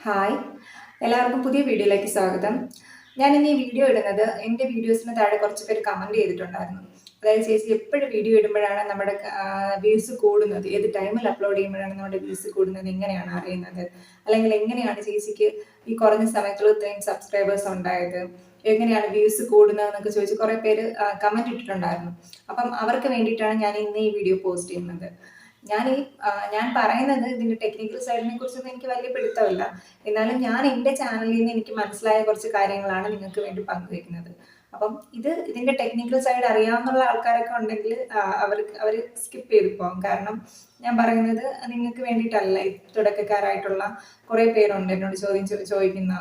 Hi, എല്ലാവർക്കും പുതിയ വീഡിയോയിലേക്ക് സ്വാഗതം. ഞാൻ ഇന്ന് ഈ വീഡിയോ ഇടുന്നത് എൻ്റെ വീഡിയോസിന് താഴെ കുറച്ച് പേര് കമൻറ്റ് ചെയ്തിട്ടുണ്ടായിരുന്നു. അതായത് ചേച്ചി എപ്പോഴും വീഡിയോ ഇടുമ്പോഴാണ് നമ്മുടെ വ്യൂസ് കൂടുന്നത്, ഏത് ടൈമിൽ അപ്ലോഡ് ചെയ്യുമ്പോഴാണ് നമ്മുടെ വ്യൂസ് കൂടുന്നത്, എങ്ങനെയാണ് അറിയുന്നത്, അല്ലെങ്കിൽ എങ്ങനെയാണ് ചേച്ചിക്ക് ഈ കുറഞ്ഞ സമയത്തുള്ള ഇത്രയും സബ്സ്ക്രൈബേഴ്സ് ഉണ്ടായത്, എങ്ങനെയാണ് വ്യൂസ് കൂടുന്നത് എന്നൊക്കെ ചോദിച്ച് കുറേ പേര് കമൻറ്റ് ഇട്ടിട്ടുണ്ടായിരുന്നു. അപ്പം അവർക്ക് വേണ്ടിയിട്ടാണ് ഞാൻ ഇന്ന് ഈ വീഡിയോ പോസ്റ്റ് ചെയ്യുന്നത്. ഞാൻ പറയുന്നത് ഇതിന്റെ ടെക്നിക്കൽ സൈഡിനെ കുറിച്ചൊന്നും എനിക്ക് വലിയ പിടുത്തമില്ല. എന്നാലും ഞാൻ എൻ്റെ ചാനലിൽ നിന്ന് എനിക്ക് മനസ്സിലായ കുറച്ച് കാര്യങ്ങളാണ് നിങ്ങൾക്ക് വേണ്ടി പങ്കുവയ്ക്കുന്നത്. അപ്പം ഇതിന്റെ ടെക്നിക്കൽ സൈഡ് അറിയാവുന്ന ആൾക്കാരൊക്കെ ഉണ്ടെങ്കിൽ അവർ സ്കിപ്പ് ചെയ്ത് പോകും. കാരണം ഞാൻ പറയുന്നത് നിങ്ങൾക്ക് വേണ്ടിയിട്ടല്ല. തുടക്കക്കാരായിട്ടുള്ള കുറേ പേരുണ്ട് എന്നോട് ചോദിക്കുന്ന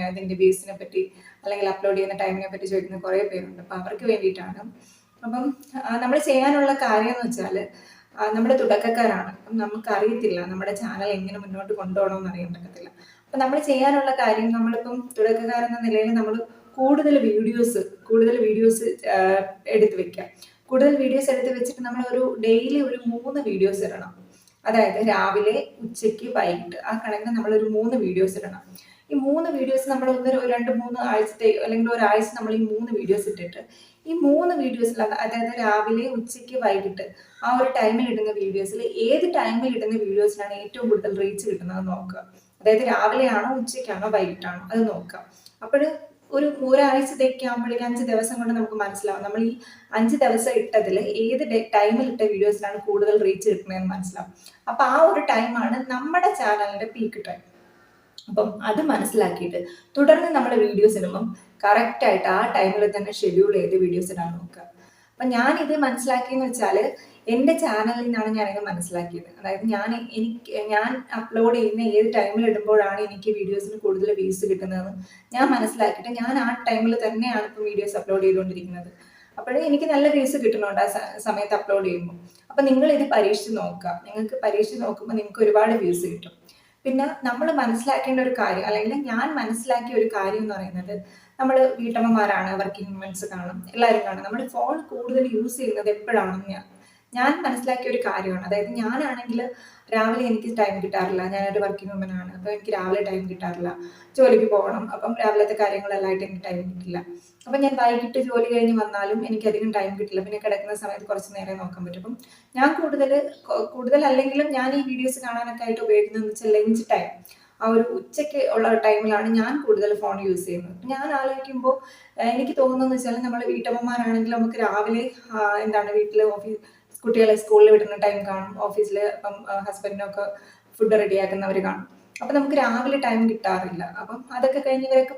അതിന്റെ വ്യൂസിനെ പറ്റി അല്ലെങ്കിൽ അപ്ലോഡ് ചെയ്യുന്ന ടൈമിനെ പറ്റി ചോദിക്കുന്ന കുറേ പേരുണ്ട്. അപ്പം അവർക്ക് വേണ്ടിയിട്ടാണ്. അപ്പം നമ്മൾ ചെയ്യാനുള്ള കാര്യം എന്ന് വെച്ചാൽ നമ്മൾ തുടക്കക്കാരാണ്. അപ്പം നമുക്കറിയത്തില്ല നമ്മുടെ ചാനൽ എങ്ങനെ മുന്നോട്ട് കൊണ്ടുപോകണമെന്ന് അറിയാൻ പറ്റത്തില്ല. അപ്പം നമ്മൾ ചെയ്യാനുള്ള കാര്യം, നമ്മളിപ്പം തുടക്കക്കാരെന്ന നിലയിൽ നമ്മൾ കൂടുതൽ വീഡിയോസ് എടുത്ത് വെക്കുക. കൂടുതൽ വീഡിയോസ് എടുത്ത് വെച്ചിട്ട് നമ്മൾ ഡെയിലി ഒരു 3 വീഡിയോസ് ഇടണം. അതായത് രാവിലെ, ഉച്ചയ്ക്ക്, വൈകിട്ട് ആ കണക്കിന് നമ്മളൊരു 3 വീഡിയോസ് ഇടണം. ഈ 3 വീഡിയോസ് നമ്മൾ 2-3 ആഴ്ചത്തെ അല്ലെങ്കിൽ ഒരാഴ്ച നമ്മൾ ഈ 3 വീഡിയോസ് ഇട്ടിട്ട് ഈ 3 വീഡിയോസിൽ, അതായത് രാവിലെ, ഉച്ചയ്ക്ക്, വൈകിട്ട് ആ ഒരു ടൈമിൽ ഇടുന്ന വീഡിയോസിൽ ഏത് ടൈമിൽ ഇടുന്ന വീഡിയോസിനാണ് ഏറ്റവും കൂടുതൽ റീച്ച് കിട്ടുന്നത് നോക്കുക. അതായത് രാവിലെയാണോ, ഉച്ചയ്ക്കാണോ, വൈകിട്ടാണോ, അത് നോക്കുക. അപ്പോൾ ഒരാഴ്ചത്തേക്ക് ആകുമ്പോഴേക്കും 5 ദിവസം കൊണ്ട് നമുക്ക് മനസ്സിലാവും നമ്മൾ ഈ 5 ദിവസം ഇട്ടതിൽ ഏത് ടൈമിൽ ഇട്ട വീഡിയോസിനാണ് കൂടുതൽ റീച്ച് കിട്ടുന്നതെന്ന് മനസ്സിലാവും. അപ്പൊ ആ ഒരു ടൈമാണ് നമ്മുടെ ചാനലിന്റെ പീക്ക് ടൈം. അപ്പം അത് മനസ്സിലാക്കിയിട്ട് തുടർന്ന് നമ്മൾ വീഡിയോസ് ഇടുമ്പം കറക്റ്റായിട്ട് ആ ടൈമിൽ തന്നെ ഷെഡ്യൂൾ ചെയ്ത് വീഡിയോസ് ഇടാൻ നോക്കുക. അപ്പം ഞാനിത് മനസ്സിലാക്കിയെന്ന് വെച്ചാൽ എൻ്റെ ചാനലിൽ നിന്നാണ് ഞാനിത് മനസ്സിലാക്കിയത്. അതായത് ഞാൻ അപ്ലോഡ് ചെയ്യുന്ന ഏത് ടൈമിൽ ഇടുമ്പോഴാണ് എനിക്ക് വീഡിയോസിന് കൂടുതൽ വ്യൂസ് കിട്ടുന്നതെന്ന് ഞാൻ മനസ്സിലാക്കിയിട്ട് ഞാൻ ആ ടൈമിൽ തന്നെയാണ് ഇപ്പോൾ വീഡിയോസ് അപ്ലോഡ് ചെയ്തുകൊണ്ടിരിക്കുന്നത്. അപ്പോഴേ എനിക്ക് നല്ല വ്യൂസ് കിട്ടുന്നുണ്ട് ആ സമയത്ത് അപ്ലോഡ് ചെയ്യുമ്പോൾ. അപ്പം നിങ്ങൾ ഇത് പരീക്ഷിച്ച് നോക്കുക. നിങ്ങൾക്ക് പരീക്ഷിച്ച് നോക്കുമ്പോൾ നിങ്ങൾക്ക് ഒരുപാട് വ്യൂസ് കിട്ടും. പിന്നെ നമ്മൾ മനസ്സിലാക്കേണ്ട ഒരു കാര്യം, അല്ലെങ്കിൽ ഞാൻ മനസ്സിലാക്കിയ ഒരു കാര്യം എന്ന് പറയുന്നത്, നമ്മൾ വീട്ടമ്മമാരാണ്, വർക്കിംഗ് വുമൻസ് കാണും, എല്ലാവരും കാണും. നമ്മൾ ഫോൺ കൂടുതൽ യൂസ് ചെയ്യുന്നത് എപ്പോഴാണെന്ന് ഞാൻ മനസ്സിലാക്കിയ ഒരു കാര്യമാണ്. അതായത് ഞാനാണെങ്കിൽ രാവിലെ എനിക്ക് ടൈം കിട്ടാറില്ല. ഞാനൊരു വർക്കിംഗ് വുമൻ ആണ്. അപ്പോൾ എനിക്ക് രാവിലെ ടൈം കിട്ടാറില്ല. ജോലിക്ക് പോകണം. അപ്പം രാവിലത്തെ കാര്യങ്ങളെല്ലാമായിട്ട് എനിക്ക് ടൈം കിട്ടില്ല. അപ്പം ഞാൻ വൈകിട്ട് ജോലി കഴിഞ്ഞ് വന്നാലും എനിക്കധികം ടൈം കിട്ടില്ല. പിന്നെ കിടക്കുന്ന സമയത്ത് കുറച്ച് നേരം നോക്കാൻ പറ്റും. അപ്പം ഞാൻ കൂടുതൽ അല്ലെങ്കിലും ഞാൻ ഈ വീഡിയോസ് കാണാനൊക്കെ ആയിട്ട് ഉപയോഗിക്കുന്നതെന്ന് വെച്ചാൽ ലഞ്ച് ടൈം, ആ ഒരു ഉച്ചയ്ക്ക് ഉള്ള ടൈമിലാണ് ഞാൻ കൂടുതൽ ഫോൺ യൂസ് ചെയ്യുന്നത്. ഞാൻ ആലോചിക്കുമ്പോൾ എനിക്ക് തോന്നുന്നതെന്ന് വെച്ചാൽ, നമ്മൾ വീട്ടമ്മമാരാണെങ്കിൽ നമുക്ക് രാവിലെ വീട്ടിൽ കുട്ടികളെ സ്കൂളിൽ വിടുന്ന ടൈം കാണും, ഓഫീസിൽ ഇപ്പം ഹസ്ബൻഡിനൊക്കെ ഫുഡ് റെഡിയാക്കുന്നവർ കാണും. അപ്പം നമുക്ക് രാവിലെ ടൈം കിട്ടാറില്ല. അപ്പം അതൊക്കെ കഴിഞ്ഞ് ഇവരൊക്കെ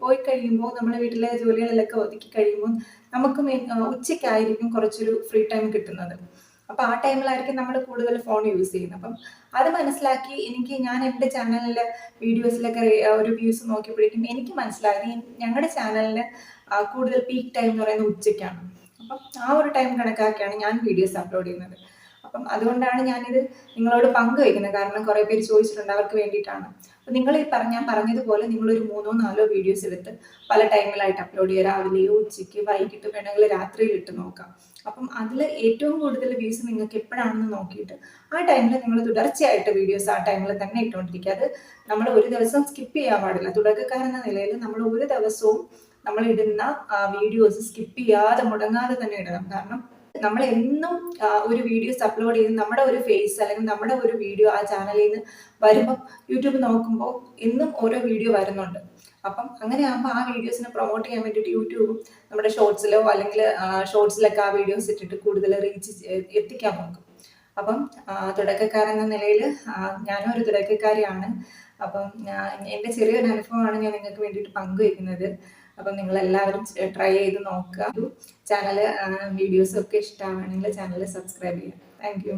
പോയി കഴിയുമ്പോൾ, നമ്മുടെ വീട്ടിലെ ജോലികളിലൊക്കെ ഒതുക്കി കഴിയുമ്പോൾ നമുക്ക് ഉച്ചയ്ക്കായിരിക്കും കുറച്ചൊരു ഫ്രീ ടൈം കിട്ടുന്നത്. അപ്പം ആ ടൈമിലായിരിക്കും നമ്മൾ കൂടുതൽ ഫോൺ യൂസ് ചെയ്യുന്നത്. അപ്പം അത് മനസ്സിലാക്കി ഞാൻ എൻ്റെ ചാനലിലെ വീഡിയോസിലൊക്കെ ഒരു വ്യൂസ് നോക്കിയപ്പോഴേക്കും എനിക്ക് മനസ്സിലായത് ഞങ്ങളുടെ ചാനലിന് കൂടുതൽ പീക്ക് ടൈം എന്ന് പറയുന്നത് ഉച്ചയ്ക്കാണ്. അപ്പം ആ ഒരു ടൈം കണക്കാക്കിയാണ് ഞാൻ വീഡിയോസ് അപ്ലോഡ് ചെയ്യുന്നത്. അപ്പം അതുകൊണ്ടാണ് ഞാനിത് നിങ്ങളോട് പങ്കുവയ്ക്കുന്നത്. കാരണം കുറേ പേര് ചോദിച്ചിട്ടുണ്ട്, അവർക്ക് വേണ്ടിയിട്ടാണ്. അപ്പം ഞാൻ പറഞ്ഞതുപോലെ നിങ്ങളൊരു 3-4 വീഡിയോസ് എടുത്ത് പല ടൈമിലായിട്ട് അപ്ലോഡ് ചെയ്യുക. രാവിലെയോ, ഉച്ചയ്ക്ക്, വൈകിട്ട്, വേണമെങ്കിൽ രാത്രിയിൽ ഇട്ട് നോക്കാം. അപ്പം അതിൽ ഏറ്റവും കൂടുതൽ വ്യൂസ് നിങ്ങൾക്ക് എപ്പോഴാണെന്ന് നോക്കിയിട്ട് ആ ടൈമിൽ നിങ്ങൾ തുടർച്ചയായിട്ട് വീഡിയോസ് ആ ടൈമിൽ തന്നെ ഇട്ടുകൊണ്ടിരിക്കുക. അത് നമ്മൾ ഒരു ദിവസം സ്കിപ്പ് ചെയ്യാൻ പാടില്ല. തുടക്കക്കാരെന്ന നിലയിൽ നമ്മൾ ഒരു ദിവസവും നമ്മൾ ഇടുന്ന വീഡിയോസ് സ്കിപ്പ് ചെയ്യാതെ, മുടങ്ങാതെ തന്നെ ഇടണം. കാരണം നമ്മൾ എന്നും ഒരു വീഡിയോസ് അപ്ലോഡ് ചെയ്ത് നമ്മുടെ ഒരു ഫേസ് അല്ലെങ്കിൽ നമ്മുടെ ഒരു വീഡിയോ ആ ചാനലിൽ നിന്ന് വരുമ്പം യൂട്യൂബ് നോക്കുമ്പോൾ എന്നും ഓരോ വീഡിയോ വരുന്നുണ്ട്. അപ്പം അങ്ങനെ ആകുമ്പോൾ ആ വീഡിയോസിനെ പ്രൊമോട്ട് ചെയ്യാൻ വേണ്ടിയിട്ട് യൂട്യൂബും നമ്മുടെ ഷോർട്സിലോ അല്ലെങ്കിൽ ഷോർട്സിലൊക്കെ ആ വീഡിയോസ് ഇട്ടിട്ട് കൂടുതൽ റീച്ച് എത്തിക്കാൻ നോക്കും. അപ്പം തുടക്കക്കാരെന്ന നിലയിൽ ഞാനും ഒരു തുടക്കക്കാരിയാണ്. അപ്പം എൻ്റെ ചെറിയൊരു അനുഭവമാണ് ഞാൻ നിങ്ങൾക്ക് വേണ്ടിയിട്ട് പങ്കുവയ്ക്കുന്നത്. അപ്പം നിങ്ങളെല്ലാവരും ട്രൈ ചെയ്ത് നോക്കുക. ചാനൽ വീഡിയോസൊക്കെ ഇഷ്ടമാണെങ്കിൽ ചാനൽ സബ്സ്ക്രൈബ് ചെയ്യുക. Thank you.